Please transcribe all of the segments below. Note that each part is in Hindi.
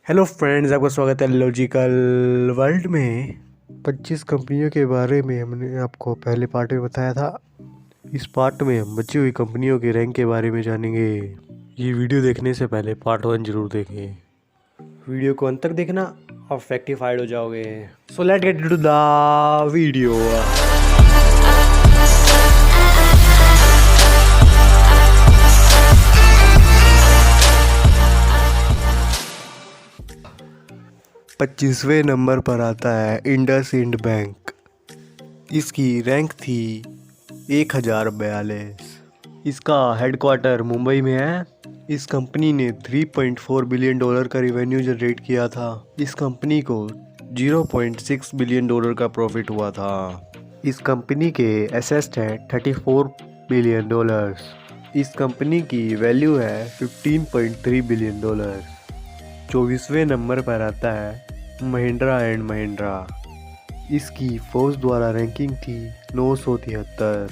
हेलो फ्रेंड्स, आपका स्वागत है लॉजिकल वर्ल्ड में। 25 कंपनियों के बारे में हमने आपको पहले पार्ट में बताया था। इस पार्ट में हम बची हुई कंपनियों के रैंक के बारे में जानेंगे। ये वीडियो देखने से पहले पार्ट 1 जरूर देखें। वीडियो को अंत तक देखना, आप फैक्टिफाइड हो जाओगे। So let get into the video. पच्चीसवें नंबर पर आता है इंडसइंड बैंक। इसकी रैंक थी 1042। इसका हेडक्वार्टर मुंबई में है। इस कंपनी ने $3.4 बिलियन का रिवेन्यू जनरेट किया था। इस कंपनी को $0.6 बिलियन का प्रॉफिट हुआ था। इस कंपनी के एसेट्स हैं $34 बिलियन। इस कंपनी की वैल्यू है $15.3 बिलियन। 24वें नंबर पर आता है महिंद्रा एंड महिंद्रा। इसकी फोर्स द्वारा रैंकिंग थी 973।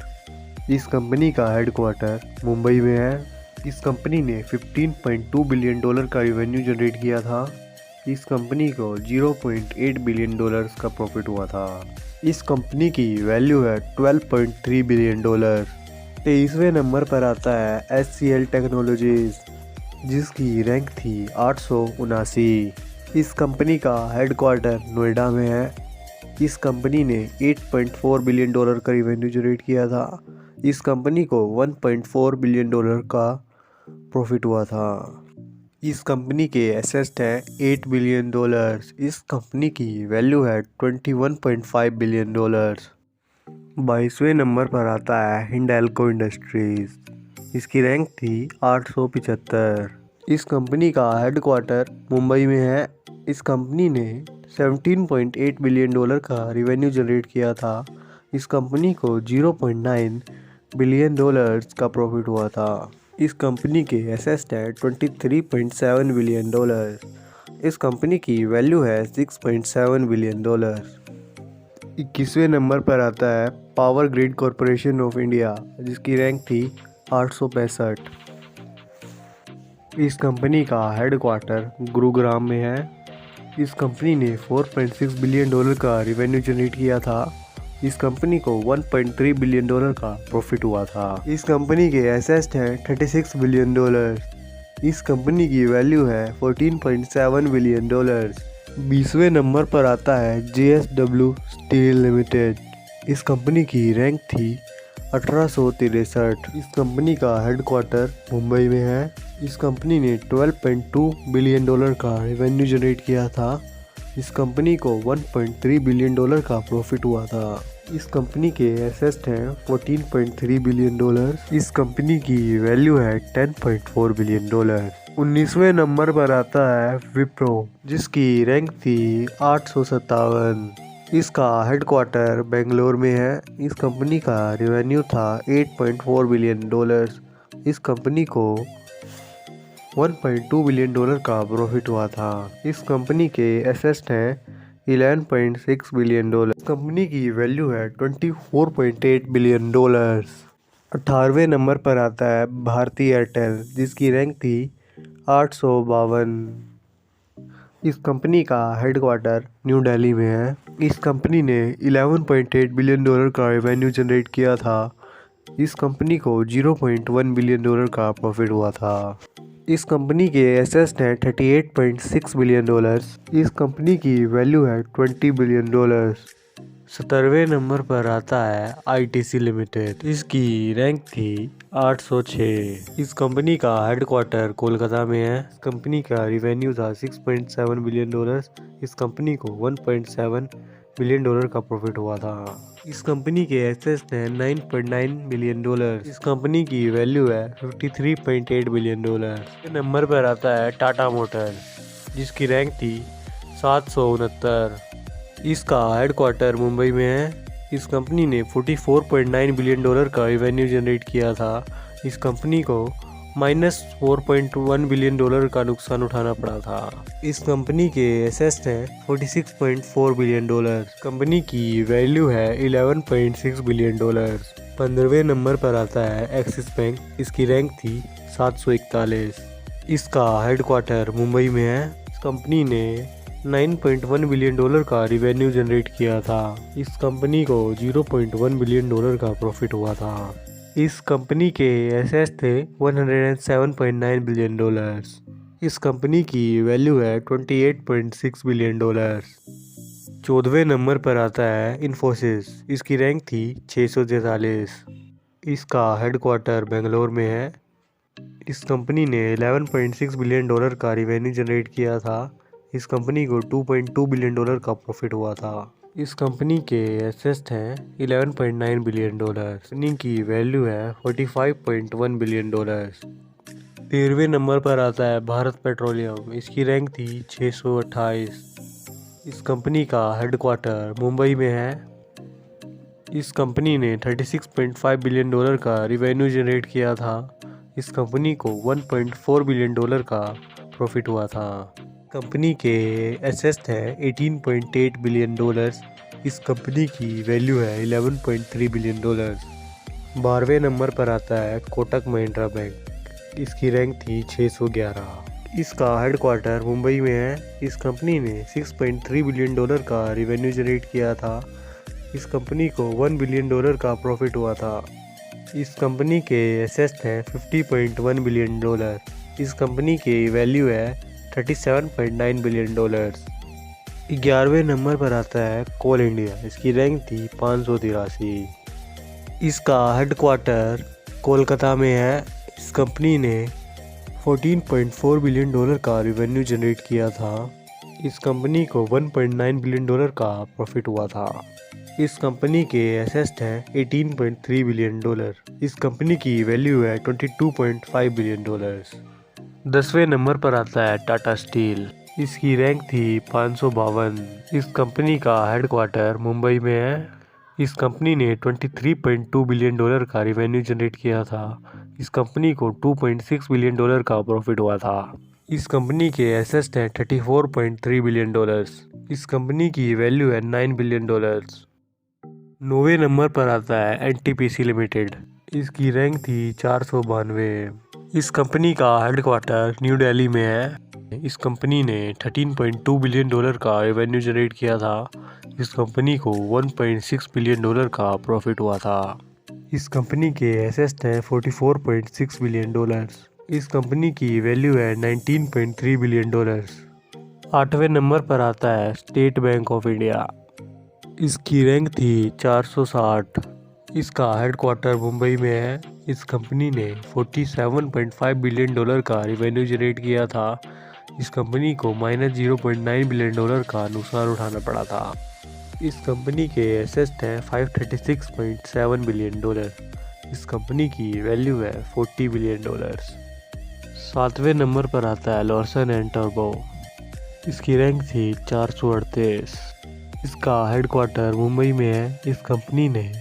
इस कंपनी का हेडक्वार्टर मुंबई में है। इस कंपनी ने $15.2 बिलियन का रिवेन्यू जनरेट किया था। इस कंपनी को $0.8 बिलियन का प्रॉफिट हुआ था। इस कंपनी की वैल्यू है $12.3 बिलियन। 23वें नंबर पर आता है HCL टेक्नोलॉजीज, जिसकी रैंक थी 879। इस कंपनी का हेडक्वार्टर नोएडा में है। इस कंपनी ने $8.4 बिलियन का रिवेन्यू जनरेट किया था। इस कंपनी को $1.4 बिलियन का प्रॉफिट हुआ था। इस कंपनी के एसेट्स हैं $8 बिलियन। इस कंपनी की वैल्यू है $21.5 बिलियन। 22वें नंबर पर आता है हिंडाल्को इंडस्ट्रीज। इसकी रैंक थी 875। इस कंपनी का हेडक्वार्टर मुंबई में है। इस कंपनी ने $17.8 बिलियन का रिवेन्यू जनरेट किया था। इस कंपनी को $0.9 बिलियन का प्रॉफिट हुआ था। इस कंपनी के एसेट्स हैं $23.7 बिलियन। इस कंपनी की वैल्यू है $6.7 बिलियन। 21वें नंबर पर आता है power grid corporation of India, जिसकी रैंक थी 865। इस कंपनी का हेडक्वार्टर गुरुग्राम में है। इस कंपनी ने $4.6 बिलियन का रिवेन्यू जनरेट किया था। इस कंपनी को $1.3 बिलियन का प्रॉफिट हुआ था। इस कंपनी के एसेट्स हैं $36 बिलियन। इस कंपनी की वैल्यू है $14.7 बिलियन। 20वें नंबर पर आता है JSW स्टील लिमिटेड। इस कंपनी की रैंक थी 1863। इस कंपनी का हेडक्वार्टर मुंबई में है। इस कंपनी ने $12.2 बिलियन का रेवेन्यू जनरेट किया था। इस कंपनी को $1.3 बिलियन का प्रॉफिट हुआ था। इस कंपनी के एसेट्स हैं $14.3 बिलियन। इस कंपनी की वैल्यू है $10.4 बिलियन। 19वें नंबर पर आता है विप्रो, जिसकी रैंक थी 857। इसका हेडक्वार्टर बेंगलोर में है। इस कंपनी का रेवेन्यू था $8.4 बिलियन। इस कंपनी को $1.2 बिलियन का प्रॉफिट हुआ था। इस कंपनी के एसेट्स हैं $11.6 बिलियन। कंपनी की वैल्यू है $24.8 बिलियन। 18वें नंबर पर आता है भारती एयरटेल, जिसकी रैंक थी 852। इस कंपनी का हेडक्वार्टर न्यू दिल्ली में है। इस कंपनी ने $11.8 बिलियन का रेवेन्यू जनरेट किया था। इस कंपनी को $0.1 बिलियन का प्रॉफिट हुआ था। इस कंपनी के एसेट्स हैं $38.6 बिलियन। इस कंपनी की वैल्यू है $20 बिलियन। 17वें नंबर पर आता है ITC लिमिटेड। इसकी रैंक थी 806। इस कंपनी का हेडक्वार्टर कोलकाता में है। कंपनी का रिवेन्यू था $6.7 बिलियन। इस कंपनी को $1.7 बिलियन का प्रॉफिट हुआ था। इस कंपनी के एसेट्स हैं $9.9 बिलियन। इस कंपनी की वैल्यू है $53.8 बिलियन। नंबर पर आता है टाटा मोटर, जिसकी रैंक थी 769। इसका हेडक्वार्टर मुंबई में है। इस कंपनी ने $44.9 बिलियन का रेवेन्यू जनरेट किया था। इस कंपनी को -$4.1 बिलियन का नुकसान उठाना पड़ा था। इस कंपनी के एसेट्स हैं $46.4 बिलियन। कंपनी की वैल्यू है $11.6 बिलियन। 15वें नंबर पर आता है एक्सिस बैंक। इसकी रैंक थी 741। इसका हेडक्वार्टर मुंबई में है। कंपनी ने 9.1 बिलियन डॉलर का रिवेन्यू जनरेट किया था। इस कंपनी को 0.1 बिलियन डॉलर का प्रॉफिट हुआ था। इस कंपनी के एसेट्स थे 107.9 बिलियन डॉलर्स। इस कंपनी की वैल्यू है 28.6 बिलियन डॉलर्स। 14वें नंबर पर आता है इन्फोसिस। इसकी रैंक थी 643। इसका हेडक्वार्टर बेंगलोर में है। इस कंपनी ने 11.6 बिलियन डॉलर का रिवेन्यू जनरेट किया था। इस कंपनी को 2.2 बिलियन डॉलर का प्रॉफिट हुआ था। इस कंपनी के एसेट्स हैं 11.9 बिलियन डॉलर। कंपनी की वैल्यू है 45.1 बिलियन डॉलर्स। 13वें नंबर पर आता है भारत पेट्रोलियम। इसकी रैंक थी 628। इस कंपनी का हेडक्वार्टर मुंबई में है। इस कंपनी ने 36.5 बिलियन डॉलर का रिवेन्यू जनरेट किया था। इस कंपनी को 1.4 बिलियन डॉलर का प्रॉफिट हुआ था। कंपनी के एसेट्स हैं 18.8 बिलियन डॉलर्स। इस कंपनी की वैल्यू है 11.3 बिलियन डॉलर्स। 12वें नंबर पर आता है कोटक महिंद्रा बैंक। इसकी रैंक थी 611। इसका हेडक्वार्टर मुंबई में है। इस कंपनी ने 6.3 बिलियन डॉलर का रिवेन्यू जनरेट किया था। इस कंपनी को 1 बिलियन डॉलर का प्रॉफिट हुआ था। इस कंपनी के एसेट्स हैं 50.1 बिलियन डॉलर। इस कंपनी की वैल्यू है 37.9 बिलियन डॉलर्स। 11वें नंबर पर आता है कोल इंडिया। इसकी रैंक थी 583। इसका हेडक्वार्टर कोलकाता में है। इस कंपनी ने 14.4 बिलियन डॉलर का रिवेन्यू जनरेट किया था। इस कंपनी को 1.9 बिलियन डॉलर का प्रॉफिट हुआ था। इस कंपनी के एसेट्स हैं 18.3 बिलियन डॉलर। इस कंपनी की वैल्यू है 22.5 बिलियन डॉलर्स। 10वें नंबर पर आता है टाटा स्टील। इसकी रैंक थी 552। इस कंपनी का हेडक्वार्टर मुंबई में है। इस कंपनी ने 23.2 बिलियन डॉलर का रिवेन्यू जनरेट किया था। इस कंपनी को 2.6 बिलियन डॉलर का प्रॉफिट हुआ था। इस कंपनी के एसेट्स हैं 34.3 बिलियन डॉलर्स। इस कंपनी की वैल्यू है 9 बिलियन डॉलर्स। 9वें नंबर पर आता है एनटीपीसी लिमिटेड। इसकी रैंक थी 492। इस कंपनी का हेडक्वार्टर न्यू दिल्ली में है। इस कंपनी ने 13.2 बिलियन डॉलर का रेवेन्यू जनरेट किया था। इस कंपनी को 1.6 बिलियन डॉलर का प्रॉफिट हुआ था। इस कंपनी के एसेट्स हैं 44.6 बिलियन डॉलर्स। इस कंपनी की वैल्यू है 19.3 बिलियन डॉलर्स। 8वें नंबर पर आता है स्टेट बैंक ऑफ इंडिया। इसकी रैंक थी 460। इसका हेडक्वार्टर मुंबई में है। इस कंपनी ने 47.5 बिलियन डॉलर का रिवेन्यू जनरेट किया था। इस कंपनी को -0.9 बिलियन डॉलर का नुकसान उठाना पड़ा था। इस कंपनी के एसेट्स हैं 536.7 बिलियन डॉलर। इस कंपनी की वैल्यू है 40 बिलियन डॉलर्स। 7वें नंबर पर आता है लॉर्सन एंड टर्बो। इसकी रैंक थी 438। इसका हेडक्वार्टर मुंबई में है। इस कंपनी ने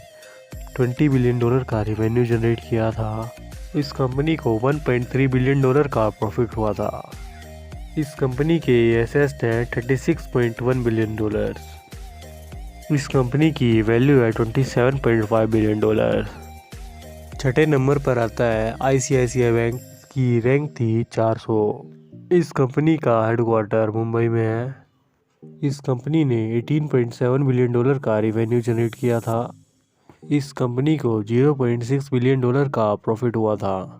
20 बिलियन डॉलर का रिवेन्यू जनरेट किया था। इस कंपनी को 1.3 बिलियन डॉलर का प्रॉफिट हुआ था। इस कंपनी के एसेट्स हैं 36.1 बिलियन डॉलर्स। इस कंपनी की वैल्यू है 27.5 बिलियन डॉलर। 6ठे नंबर पर आता है आईसीआईसीआई बैंक की रैंक थी 400। इस कंपनी का हेडक्वार्टर मुंबई में है। इस कंपनी ने 18.7 बिलियन डॉलर का रिवेन्यू जनरेट किया था। इस कंपनी को 0.6 बिलियन डॉलर का प्रॉफिट हुआ था।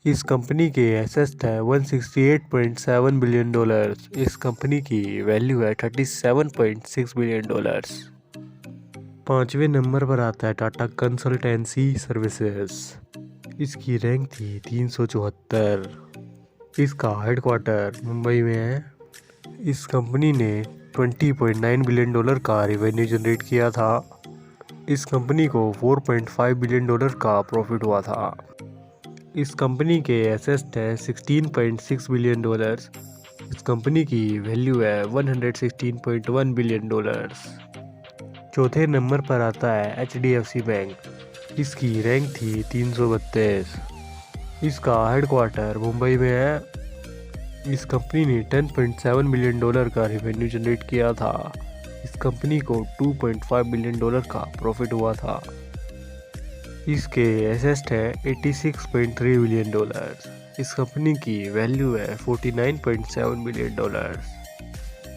इस कंपनी के एसेट्स है 168.7 बिलियन डॉलर्स। इस कंपनी की वैल्यू है 37.6 बिलियन डॉलर्स। 5वें नंबर पर आता है टाटा कंसल्टेंसी सर्विसेज। इसकी रैंक थी 374। इसका हेडक्वार्टर मुंबई में है। इस कंपनी ने 20.9 बिलियन डॉलर का रिवेन्यू जनरेट किया था। इस कंपनी को 4.5 बिलियन डॉलर का प्रॉफिट हुआ था। इस कंपनी के एसेट्स है 16.6 बिलियन डॉलर्स। इस कंपनी की वैल्यू है 116.1 बिलियन डॉलर्स। चौथे नंबर पर आता है HDFC बैंक। इसकी रैंक थी 332। इसका हेडक्वार्टर मुंबई में है। इस कंपनी ने 10.7 बिलियन डॉलर का रेवेन्यू जनरेट किया था। इस कंपनी को 2.5 बिलियन डॉलर का प्रॉफिट हुआ था। इसके एसेट्स है 86.3 बिलियन डॉलर। इस कंपनी की वैल्यू है $49.7 बिलियन।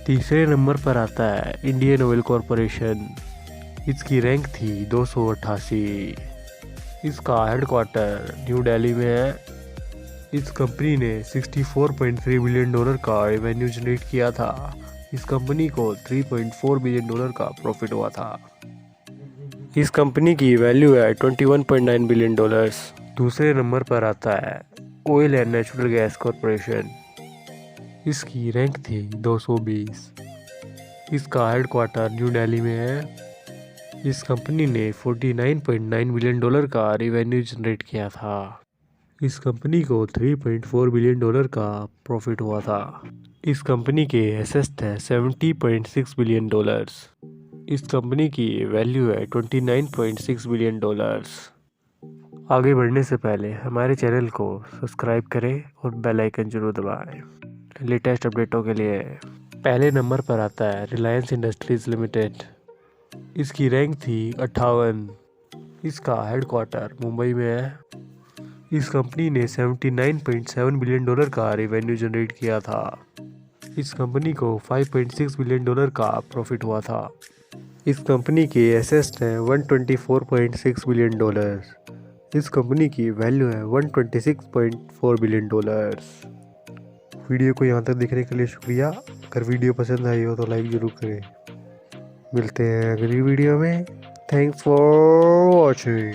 तीसरे नंबर पर आता है इंडियन ऑयल कॉरपोरेशन। इसकी रैंक थी 288। इसका हेडक्वार्टर न्यू दिल्ली में है। इस कंपनी ने $64.3 बिलियन का रेवेन्यू जनरेट किया था। इस कंपनी को $3.4 बिलियन का प्रॉफिट हुआ था। इस कंपनी की वैल्यू है $21.9 बिलियन। दूसरे नंबर पर आता है oil and natural gas corporation. इसकी रैंक थी 220। इसका हेडक्वार्टर न्यू दिल्ली में है। इस कंपनी ने $49.9 बिलियन का रेवेन्यू जनरेट किया था। इस कंपनी को $3.4 बिलियन का प्रॉफिट हुआ था। इस कंपनी के एसेट्स हैं $70.6 बिलियन। इस कंपनी की वैल्यू है $29.6 बिलियन। आगे बढ़ने से पहले हमारे चैनल को सब्सक्राइब करें और बेल आइकन जरूर दबाएं लेटेस्ट अपडेटों के लिए। पहले नंबर पर आता है रिलायंस इंडस्ट्रीज लिमिटेड। इसकी रैंक थी 58। इसका हेडक्वार्टर मुंबई में है। इस कंपनी ने $79.7 बिलियन का रेवेन्यू जनरेट किया था। इस कंपनी को $5.6 बिलियन का प्रॉफिट हुआ था। इस कंपनी के एसेट्स हैं $124.6 बिलियन। इस कंपनी की वैल्यू है $126.4 बिलियन। वीडियो को यहाँ तक देखने के लिए शुक्रिया। अगर वीडियो पसंद आई हो तो लाइक ज़रूर करें। मिलते हैं अगली वीडियो में। Thanks for watching.